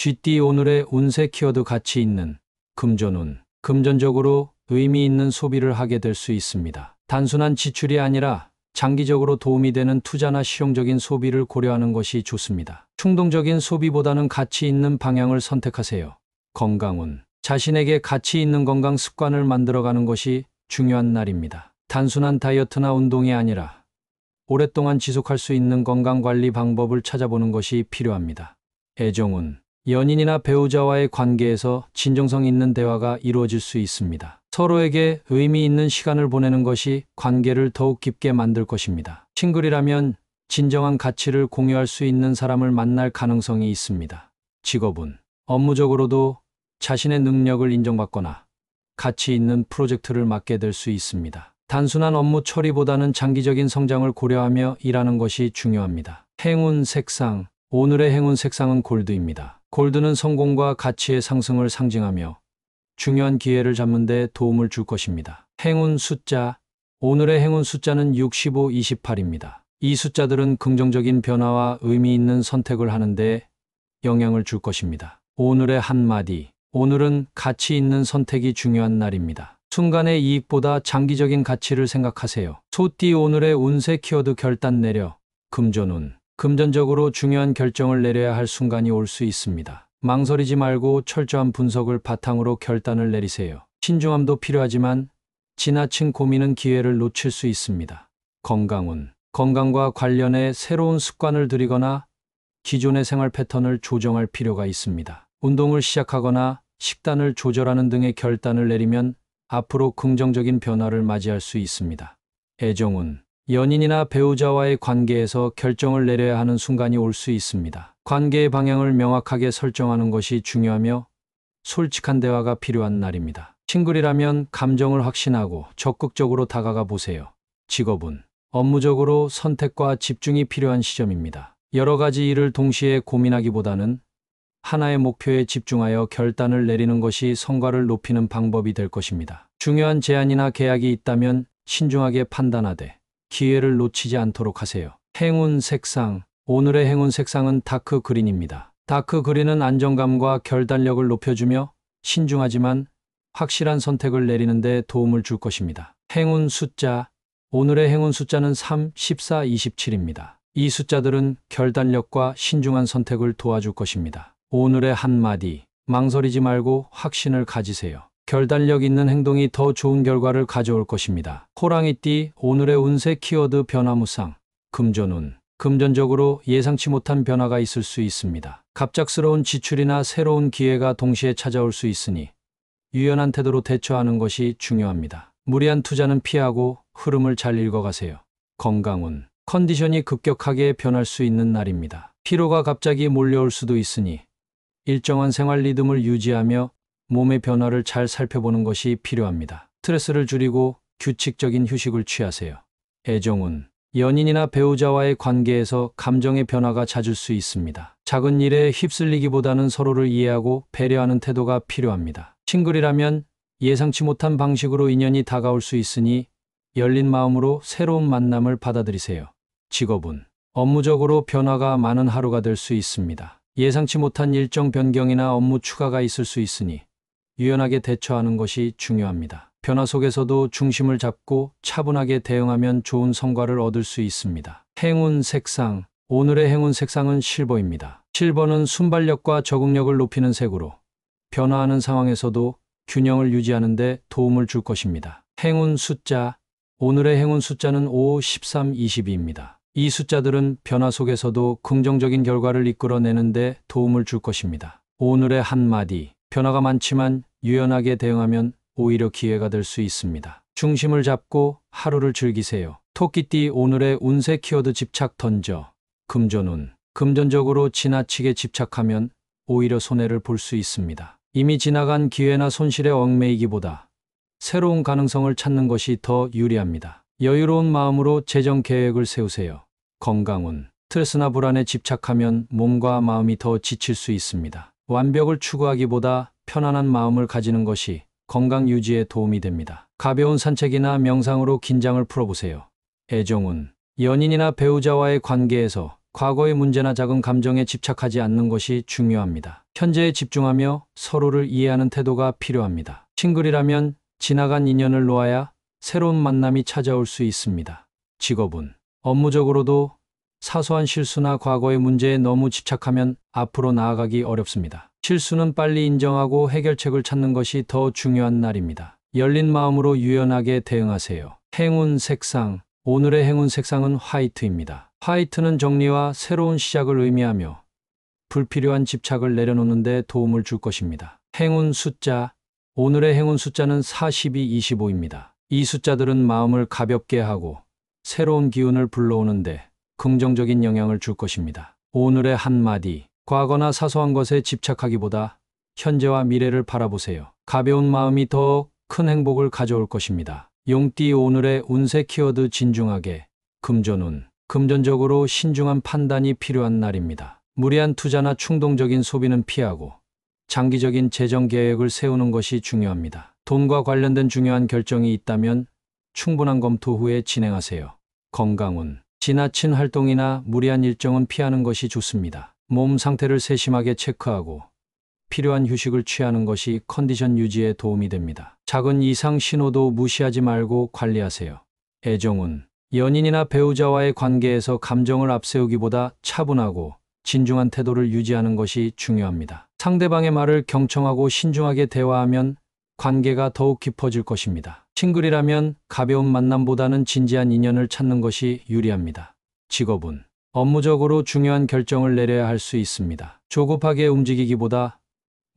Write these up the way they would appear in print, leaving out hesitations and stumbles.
GT 오늘의 운세 키워드 가치 있는 금전운. 금전적으로 의미 있는 소비를 하게 될 수 있습니다. 단순한 지출이 아니라 장기적으로 도움이 되는 투자나 실용적인 소비를 고려하는 것이 좋습니다. 충동적인 소비보다는 가치 있는 방향을 선택하세요. 건강운. 자신에게 가치 있는 건강 습관을 만들어가는 것이 중요한 날입니다. 단순한 다이어트나 운동이 아니라 오랫동안 지속할 수 있는 건강관리 방법을 찾아보는 것이 필요합니다. 애정운. 연인이나 배우자와의 관계에서 진정성 있는 대화가 이루어질 수 있습니다. 서로에게 의미 있는 시간을 보내는 것이 관계를 더욱 깊게 만들 것입니다. 싱글이라면 진정한 가치를 공유할 수 있는 사람을 만날 가능성이 있습니다. 직업운. 업무적으로도 자신의 능력을 인정받거나 가치 있는 프로젝트를 맡게 될 수 있습니다. 단순한 업무 처리보다는 장기적인 성장을 고려하며 일하는 것이 중요합니다. 행운 색상. 오늘의 행운 색상은 골드입니다. 골드는 성공과 가치의 상승을 상징하며 중요한 기회를 잡는 데 도움을 줄 것입니다. 행운 숫자. 오늘의 행운 숫자는 65, 28입니다. 이 숫자들은 긍정적인 변화와 의미 있는 선택을 하는 데 영향을 줄 것입니다. 오늘의 한마디. 오늘은 가치 있는 선택이 중요한 날입니다. 순간의 이익보다 장기적인 가치를 생각하세요. 소띠 오늘의 운세 키워드 결단 내려. 금전운. 금전적으로 중요한 결정을 내려야 할 순간이 올 수 있습니다. 망설이지 말고 철저한 분석을 바탕으로 결단을 내리세요. 신중함도 필요하지만 지나친 고민은 기회를 놓칠 수 있습니다. 건강운. 건강과 관련해 새로운 습관을 들이거나 기존의 생활 패턴을 조정할 필요가 있습니다. 운동을 시작하거나 식단을 조절하는 등의 결단을 내리면 앞으로 긍정적인 변화를 맞이할 수 있습니다. 애정운. 연인이나 배우자와의 관계에서 결정을 내려야 하는 순간이 올 수 있습니다. 관계의 방향을 명확하게 설정하는 것이 중요하며 솔직한 대화가 필요한 날입니다. 싱글이라면 감정을 확신하고 적극적으로 다가가 보세요. 직업운. 업무적으로 선택과 집중이 필요한 시점입니다. 여러 가지 일을 동시에 고민하기보다는 하나의 목표에 집중하여 결단을 내리는 것이 성과를 높이는 방법이 될 것입니다. 중요한 제안이나 계약이 있다면 신중하게 판단하되 기회를 놓치지 않도록 하세요. 행운 색상. 오늘의 행운 색상은 다크 그린입니다. 다크 그린은 안정감과 결단력을 높여주며 신중하지만 확실한 선택을 내리는 데 도움을 줄 것입니다. 행운 숫자. 오늘의 행운 숫자는 3, 14, 27입니다. 이 숫자들은 결단력과 신중한 선택을 도와줄 것입니다. 오늘의 한마디. 망설이지 말고 확신을 가지세요. 결단력 있는 행동이 더 좋은 결과를 가져올 것입니다. 호랑이띠 오늘의 운세 키워드 변화무쌍. 금전운. 금전적으로 예상치 못한 변화가 있을 수 있습니다. 갑작스러운 지출이나 새로운 기회가 동시에 찾아올 수 있으니 유연한 태도로 대처하는 것이 중요합니다. 무리한 투자는 피하고 흐름을 잘 읽어가세요. 건강운. 컨디션이 급격하게 변할 수 있는 날입니다. 피로가 갑자기 몰려올 수도 있으니 일정한 생활 리듬을 유지하며 몸의 변화를 잘 살펴보는 것이 필요합니다. 스트레스를 줄이고 규칙적인 휴식을 취하세요. 애정운. 연인이나 배우자와의 관계에서 감정의 변화가 잦을 수 있습니다. 작은 일에 휩쓸리기보다는 서로를 이해하고 배려하는 태도가 필요합니다. 싱글이라면 예상치 못한 방식으로 인연이 다가올 수 있으니 열린 마음으로 새로운 만남을 받아들이세요. 직업운. 업무적으로 변화가 많은 하루가 될 수 있습니다. 예상치 못한 일정 변경이나 업무 추가가 있을 수 있으니 유연하게 대처하는 것이 중요합니다. 변화 속에서도 중심을 잡고 차분하게 대응하면 좋은 성과를 얻을 수 있습니다. 행운 색상. 오늘의 행운 색상은 실버입니다. 실버는 순발력과 적응력을 높이는 색으로 변화하는 상황에서도 균형을 유지하는 데 도움을 줄 것입니다. 행운 숫자. 오늘의 행운 숫자는 5, 13, 22입니다. 이 숫자들은 변화 속에서도 긍정적인 결과를 이끌어내는 데 도움을 줄 것입니다. 오늘의 한마디. 변화가 많지만 유연하게 대응하면 오히려 기회가 될 수 있습니다. 중심을 잡고 하루를 즐기세요. 토끼띠 오늘의 운세 키워드 집착 던져. 금전운. 금전적으로 지나치게 집착하면 오히려 손해를 볼 수 있습니다. 이미 지나간 기회나 손실에 얽매이기보다 새로운 가능성을 찾는 것이 더 유리합니다. 여유로운 마음으로 재정 계획을 세우세요. 건강운. 스트레스나 불안에 집착하면 몸과 마음이 더 지칠 수 있습니다. 완벽을 추구하기보다 편안한 마음을 가지는 것이 건강 유지에 도움이 됩니다. 가벼운 산책이나 명상으로 긴장을 풀어보세요. 애정운. 연인이나 배우자와의 관계에서 과거의 문제나 작은 감정에 집착하지 않는 것이 중요합니다. 현재에 집중하며 서로를 이해하는 태도가 필요합니다. 싱글이라면 지나간 인연을 놓아야 새로운 만남이 찾아올 수 있습니다. 직업은 업무적으로도 사소한 실수나 과거의 문제에 너무 집착하면 앞으로 나아가기 어렵습니다. 실수는 빨리 인정하고 해결책을 찾는 것이 더 중요한 날입니다. 열린 마음으로 유연하게 대응하세요. 행운 색상. 오늘의 행운 색상은 화이트입니다. 화이트는 정리와 새로운 시작을 의미하며 불필요한 집착을 내려놓는 데 도움을 줄 것입니다. 행운 숫자. 오늘의 행운 숫자는 42, 25입니다. 이 숫자들은 마음을 가볍게 하고 새로운 기운을 불러오는데 긍정적인 영향을 줄 것입니다. 오늘의 한마디. 과거나 사소한 것에 집착하기보다 현재와 미래를 바라보세요. 가벼운 마음이 더 큰 행복을 가져올 것입니다. 용띠. 오늘의 운세 키워드 진중하게. 금전운. 금전적으로 신중한 판단이 필요한 날입니다. 무리한 투자나 충동적인 소비는 피하고 장기적인 재정 계획을 세우는 것이 중요합니다. 돈과 관련된 중요한 결정이 있다면 충분한 검토 후에 진행하세요. 건강운. 지나친 활동이나 무리한 일정은 피하는 것이 좋습니다. 몸 상태를 세심하게 체크하고 필요한 휴식을 취하는 것이 컨디션 유지에 도움이 됩니다. 작은 이상 신호도 무시하지 말고 관리하세요. 애정운. 연인이나 배우자와의 관계에서 감정을 앞세우기보다 차분하고 진중한 태도를 유지하는 것이 중요합니다. 상대방의 말을 경청하고 신중하게 대화하면 관계가 더욱 깊어질 것입니다. 싱글이라면 가벼운 만남보다는 진지한 인연을 찾는 것이 유리합니다. 직업은 업무적으로 중요한 결정을 내려야 할 수 있습니다. 조급하게 움직이기보다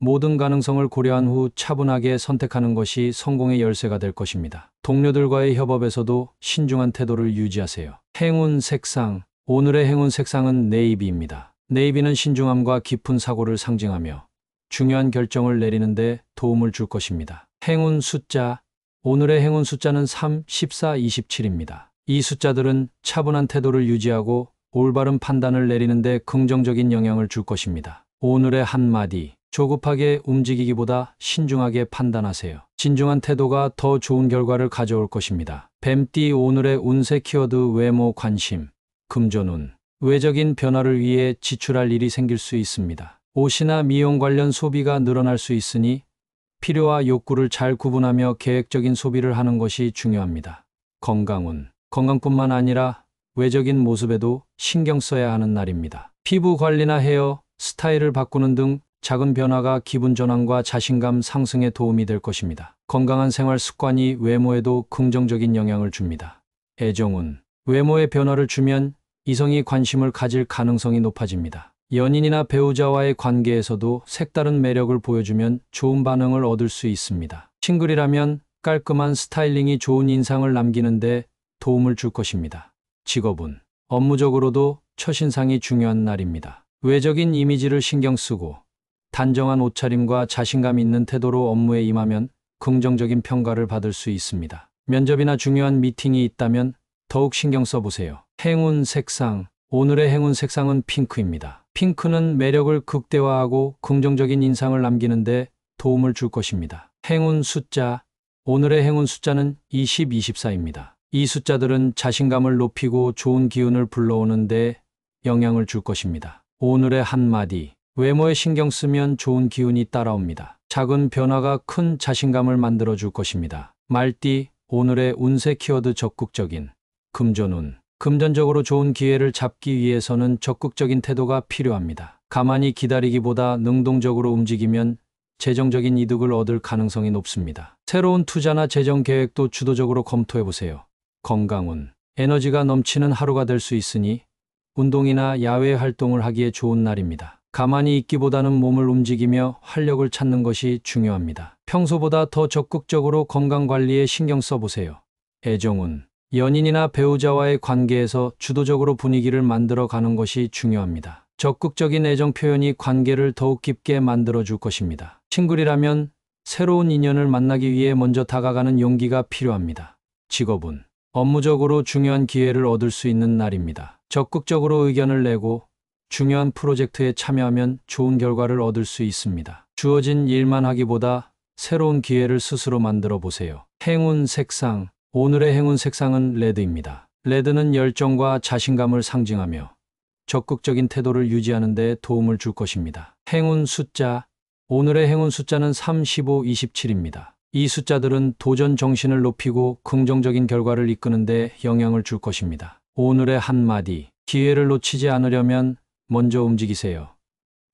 모든 가능성을 고려한 후 차분하게 선택하는 것이 성공의 열쇠가 될 것입니다. 동료들과의 협업에서도 신중한 태도를 유지하세요. 행운 색상. 오늘의 행운 색상은 네이비입니다. 네이비는 신중함과 깊은 사고를 상징하며 중요한 결정을 내리는데 도움을 줄 것입니다. 행운 숫자. 오늘의 행운 숫자는 3, 14, 27입니다. 이 숫자들은 차분한 태도를 유지하고 올바른 판단을 내리는데 긍정적인 영향을 줄 것입니다. 오늘의 한마디. 조급하게 움직이기보다 신중하게 판단하세요. 진중한 태도가 더 좋은 결과를 가져올 것입니다. 뱀띠. 오늘의 운세 키워드 외모 관심. 금전운. 외적인 변화를 위해 지출할 일이 생길 수 있습니다. 옷이나 미용 관련 소비가 늘어날 수 있으니 필요와 욕구를 잘 구분하며 계획적인 소비를 하는 것이 중요합니다. 건강운. 건강뿐만 아니라 외적인 모습에도 신경 써야 하는 날입니다. 피부 관리나 헤어 스타일을 바꾸는 등 작은 변화가 기분 전환과 자신감 상승에 도움이 될 것입니다. 건강한 생활 습관이 외모에도 긍정적인 영향을 줍니다. 애정운. 외모에 변화를 주면 이성이 관심을 가질 가능성이 높아집니다. 연인이나 배우자와의 관계에서도 색다른 매력을 보여주면 좋은 반응을 얻을 수 있습니다. 싱글이라면 깔끔한 스타일링이 좋은 인상을 남기는데 도움을 줄 것입니다. 직업은 업무적으로도 첫인상이 중요한 날입니다. 외적인 이미지를 신경 쓰고 단정한 옷차림과 자신감 있는 태도로 업무에 임하면 긍정적인 평가를 받을 수 있습니다. 면접이나 중요한 미팅이 있다면 더욱 신경 써보세요. 행운 색상. 오늘의 행운 색상은 핑크입니다. 핑크는 매력을 극대화하고 긍정적인 인상을 남기는데 도움을 줄 것입니다. 행운 숫자. 오늘의 행운 숫자는 20, 24입니다. 이 숫자들은 자신감을 높이고 좋은 기운을 불러오는데 영향을 줄 것입니다. 오늘의 한마디. 외모에 신경 쓰면 좋은 기운이 따라옵니다. 작은 변화가 큰 자신감을 만들어 줄 것입니다. 말띠. 오늘의 운세 키워드 적극적인. 금전운. 금전적으로 좋은 기회를 잡기 위해서는 적극적인 태도가 필요합니다. 가만히 기다리기보다 능동적으로 움직이면 재정적인 이득을 얻을 가능성이 높습니다. 새로운 투자나 재정 계획도 주도적으로 검토해 보세요. 건강운. 에너지가 넘치는 하루가 될 수 있으니 운동이나 야외 활동을 하기에 좋은 날입니다. 가만히 있기보다는 몸을 움직이며 활력을 찾는 것이 중요합니다. 평소보다 더 적극적으로 건강 관리에 신경 써보세요. 애정운. 연인이나 배우자와의 관계에서 주도적으로 분위기를 만들어 가는 것이 중요합니다. 적극적인 애정 표현이 관계를 더욱 깊게 만들어 줄 것입니다. 싱글이라면 새로운 인연을 만나기 위해 먼저 다가가는 용기가 필요합니다. 직업은 업무적으로 중요한 기회를 얻을 수 있는 날입니다. 적극적으로 의견을 내고 중요한 프로젝트에 참여하면 좋은 결과를 얻을 수 있습니다. 주어진 일만 하기보다 새로운 기회를 스스로 만들어 보세요. 행운 색상. 오늘의 행운 색상은 레드입니다. 레드는 열정과 자신감을 상징하며 적극적인 태도를 유지하는 데 도움을 줄 것입니다. 행운 숫자. 오늘의 행운 숫자는 3, 15, 27입니다. 이 숫자들은 도전 정신을 높이고 긍정적인 결과를 이끄는 데 영향을 줄 것입니다. 오늘의 한마디. 기회를 놓치지 않으려면 먼저 움직이세요.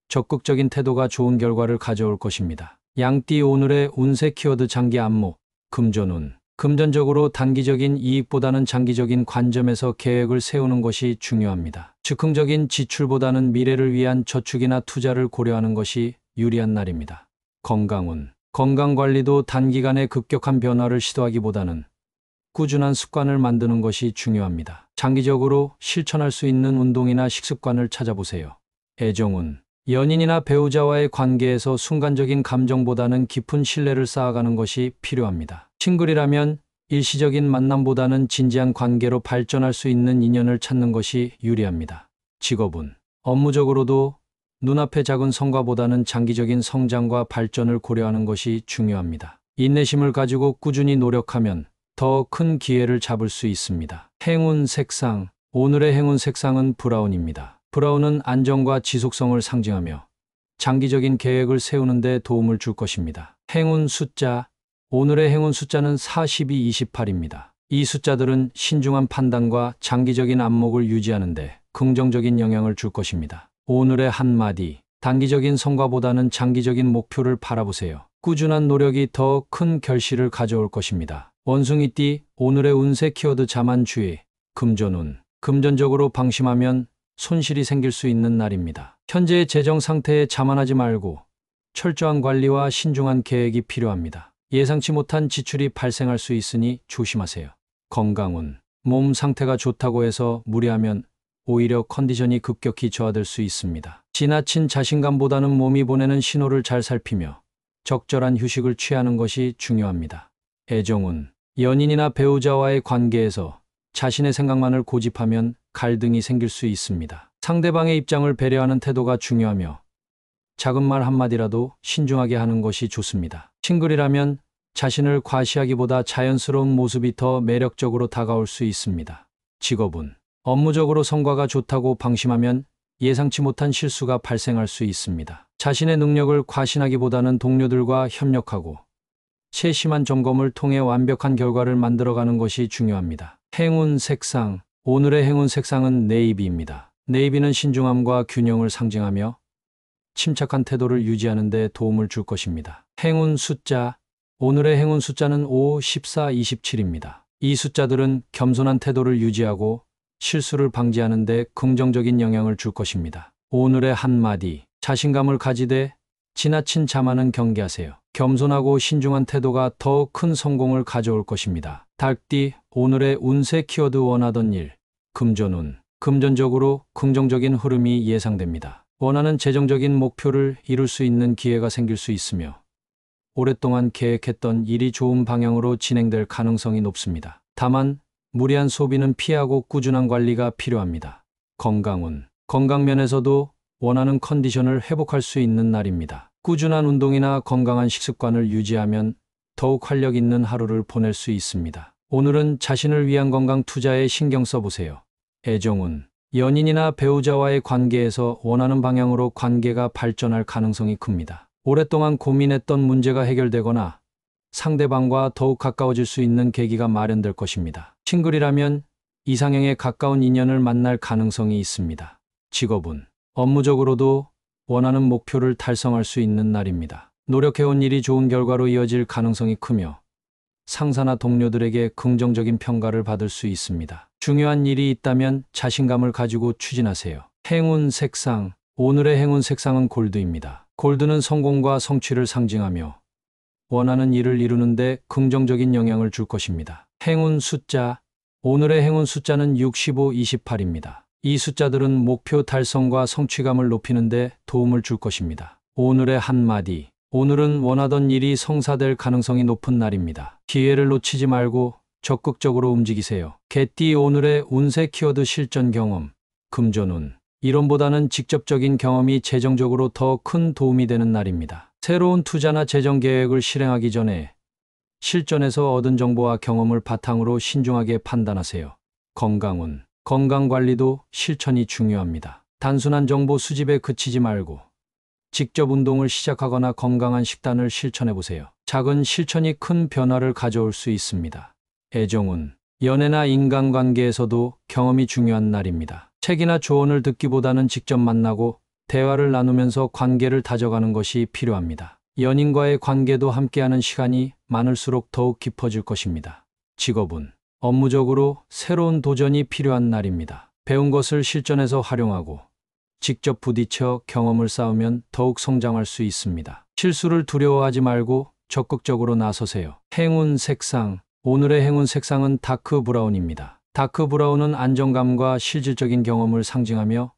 적극적인 태도가 좋은 결과를 가져올 것입니다. 양띠. 오늘의 운세 키워드 장기 안목. 금전운. 금전적으로 단기적인 이익보다는 장기적인 관점에서 계획을 세우는 것이 중요합니다. 즉흥적인 지출보다는 미래를 위한 저축이나 투자를 고려하는 것이 유리한 날입니다. 건강운. 건강관리도 단기간에 급격한 변화를 시도하기보다는 꾸준한 습관을 만드는 것이 중요합니다. 장기적으로 실천할 수 있는 운동이나 식습관을 찾아보세요. 애정운. 연인이나 배우자와의 관계에서 순간적인 감정보다는 깊은 신뢰를 쌓아가는 것이 필요합니다. 싱글이라면 일시적인 만남보다는 진지한 관계로 발전할 수 있는 인연을 찾는 것이 유리합니다. 직업운. 업무적으로도 눈앞의 작은 성과보다는 장기적인 성장과 발전을 고려하는 것이 중요합니다. 인내심을 가지고 꾸준히 노력하면 더 큰 기회를 잡을 수 있습니다. 행운 색상. 오늘의 행운 색상은 브라운입니다. 브라운은 안정과 지속성을 상징하며 장기적인 계획을 세우는 데 도움을 줄 것입니다. 행운 숫자. 오늘의 행운 숫자는 42, 28입니다. 이 숫자들은 신중한 판단과 장기적인 안목을 유지하는 데 긍정적인 영향을 줄 것입니다. 오늘의 한마디. 단기적인 성과보다는 장기적인 목표를 바라보세요. 꾸준한 노력이 더 큰 결실을 가져올 것입니다. 원숭이띠. 오늘의 운세 키워드 자만주의. 금전운. 금전적으로 방심하면 손실이 생길 수 있는 날입니다. 현재의 재정 상태에 자만하지 말고 철저한 관리와 신중한 계획이 필요합니다. 예상치 못한 지출이 발생할 수 있으니 조심하세요. 건강운. 몸 상태가 좋다고 해서 무리하면 오히려 컨디션이 급격히 저하될 수 있습니다. 지나친 자신감보다는 몸이 보내는 신호를 잘 살피며 적절한 휴식을 취하는 것이 중요합니다. 애정운. 연인이나 배우자와의 관계에서 자신의 생각만을 고집하면 갈등이 생길 수 있습니다. 상대방의 입장을 배려하는 태도가 중요하며 작은 말 한마디라도 신중하게 하는 것이 좋습니다. 싱글이라면 자신을 과시하기보다 자연스러운 모습이 더 매력적으로 다가올 수 있습니다. 직업운. 업무적으로 성과가 좋다고 방심하면 예상치 못한 실수가 발생할 수 있습니다. 자신의 능력을 과신하기보다는 동료들과 협력하고 세심한 점검을 통해 완벽한 결과를 만들어가는 것이 중요합니다. 행운 색상. 오늘의 행운 색상은 네이비입니다. 네이비는 신중함과 균형을 상징하며 침착한 태도를 유지하는 데 도움을 줄 것입니다. 행운 숫자. 오늘의 행운 숫자는 5, 14, 27입니다. 이 숫자들은 겸손한 태도를 유지하고 실수를 방지하는 데 긍정적인 영향을 줄 것입니다. 오늘의 한마디. 자신감을 가지되 지나친 자만은 경계하세요. 겸손하고 신중한 태도가 더 큰 성공을 가져올 것입니다. 닭띠. 오늘의 운세 키워드 원하던 일. 금전운. 금전적으로 긍정적인 흐름이 예상됩니다. 원하는 재정적인 목표를 이룰 수 있는 기회가 생길 수 있으며 오랫동안 계획했던 일이 좋은 방향으로 진행될 가능성이 높습니다. 다만 무리한 소비는 피하고 꾸준한 관리가 필요합니다. 건강운. 건강면에서도 원하는 컨디션을 회복할 수 있는 날입니다. 꾸준한 운동이나 건강한 식습관을 유지하면 더욱 활력 있는 하루를 보낼 수 있습니다. 오늘은 자신을 위한 건강 투자에 신경 써보세요. 애정운. 연인이나 배우자와의 관계에서 원하는 방향으로 관계가 발전할 가능성이 큽니다. 오랫동안 고민했던 문제가 해결되거나 상대방과 더욱 가까워질 수 있는 계기가 마련될 것입니다. 싱글이라면 이상형에 가까운 인연을 만날 가능성이 있습니다. 직업운. 업무적으로도 원하는 목표를 달성할 수 있는 날입니다. 노력해온 일이 좋은 결과로 이어질 가능성이 크며 상사나 동료들에게 긍정적인 평가를 받을 수 있습니다. 중요한 일이 있다면 자신감을 가지고 추진하세요. 행운 색상. 오늘의 행운 색상은 골드입니다. 골드는 성공과 성취를 상징하며 원하는 일을 이루는 데 긍정적인 영향을 줄 것입니다. 행운 숫자. 오늘의 행운 숫자는 65, 28입니다. 이 숫자들은 목표 달성과 성취감을 높이는 데 도움을 줄 것입니다. 오늘의 한마디. 오늘은 원하던 일이 성사될 가능성이 높은 날입니다. 기회를 놓치지 말고 적극적으로 움직이세요. 개띠. 오늘의 운세 키워드 실전 경험. 금전운. 이론보다는 직접적인 경험이 재정적으로 더 큰 도움이 되는 날입니다. 새로운 투자나 재정 계획을 실행하기 전에 실전에서 얻은 정보와 경험을 바탕으로 신중하게 판단하세요. 건강운. 건강관리도 실천이 중요합니다. 단순한 정보 수집에 그치지 말고 직접 운동을 시작하거나 건강한 식단을 실천해 보세요. 작은 실천이 큰 변화를 가져올 수 있습니다. 애정은 연애나 인간관계에서도 경험이 중요한 날입니다. 책이나 조언을 듣기보다는 직접 만나고 대화를 나누면서 관계를 다져가는 것이 필요합니다. 연인과의 관계도 함께하는 시간이 많을수록 더욱 깊어질 것입니다. 직업은 업무적으로 새로운 도전이 필요한 날입니다. 배운 것을 실전에서 활용하고 직접 부딪혀 경험을 쌓으면 더욱 성장할 수 있습니다. 실수를 두려워하지 말고 적극적으로 나서세요. 행운 색상. 오늘의 행운 색상은 다크 브라운입니다. 다크 브라운은 안정감과 실질적인 경험을 상징하며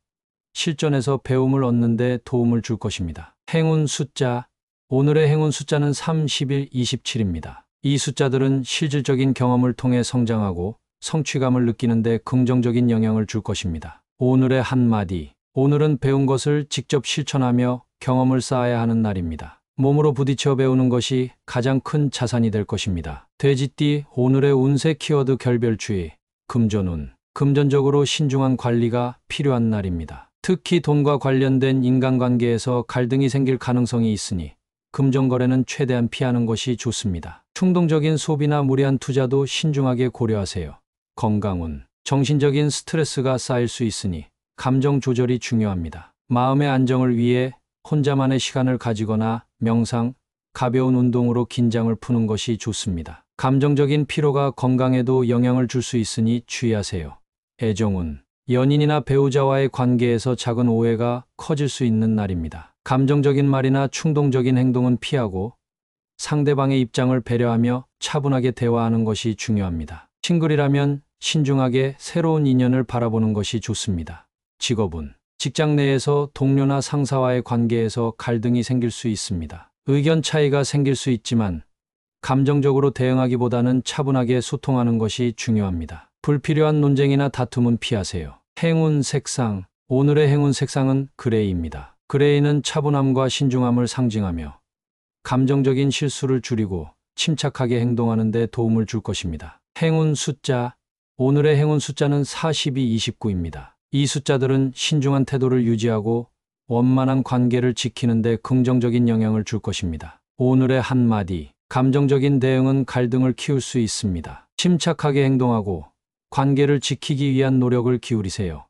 실전에서 배움을 얻는 데 도움을 줄 것입니다. 행운 숫자. 오늘의 행운 숫자는 3, 11, 27입니다. 이 숫자들은 실질적인 경험을 통해 성장하고 성취감을 느끼는 데 긍정적인 영향을 줄 것입니다. 오늘의 한마디. 오늘은 배운 것을 직접 실천하며 경험을 쌓아야 하는 날입니다. 몸으로 부딪혀 배우는 것이 가장 큰 자산이 될 것입니다. 돼지띠. 오늘의 운세 키워드 결별주의. 금전운. 금전적으로 신중한 관리가 필요한 날입니다. 특히 돈과 관련된 인간관계에서 갈등이 생길 가능성이 있으니 금전거래는 최대한 피하는 것이 좋습니다. 충동적인 소비나 무리한 투자도 신중하게 고려하세요. 건강운. 정신적인 스트레스가 쌓일 수 있으니 감정 조절이 중요합니다. 마음의 안정을 위해 혼자만의 시간을 가지거나 명상, 가벼운 운동으로 긴장을 푸는 것이 좋습니다. 감정적인 피로가 건강에도 영향을 줄 수 있으니 주의하세요. 애정운. 연인이나 배우자와의 관계에서 작은 오해가 커질 수 있는 날입니다. 감정적인 말이나 충동적인 행동은 피하고 상대방의 입장을 배려하며 차분하게 대화하는 것이 중요합니다. 싱글이라면 신중하게 새로운 인연을 바라보는 것이 좋습니다. 직업운. 직장 내에서 동료나 상사와의 관계에서 갈등이 생길 수 있습니다. 의견 차이가 생길 수 있지만 감정적으로 대응하기보다는 차분하게 소통하는 것이 중요합니다. 불필요한 논쟁이나 다툼은 피하세요. 행운 색상. 오늘의 행운 색상은 그레이입니다. 그레이는 차분함과 신중함을 상징하며 감정적인 실수를 줄이고 침착하게 행동하는 데 도움을 줄 것입니다. 행운 숫자. 오늘의 행운 숫자는 42, 29입니다. 이 숫자들은 신중한 태도를 유지하고 원만한 관계를 지키는 데 긍정적인 영향을 줄 것입니다. 오늘의 한마디. 감정적인 대응은 갈등을 키울 수 있습니다. 침착하게 행동하고 관계를 지키기 위한 노력을 기울이세요.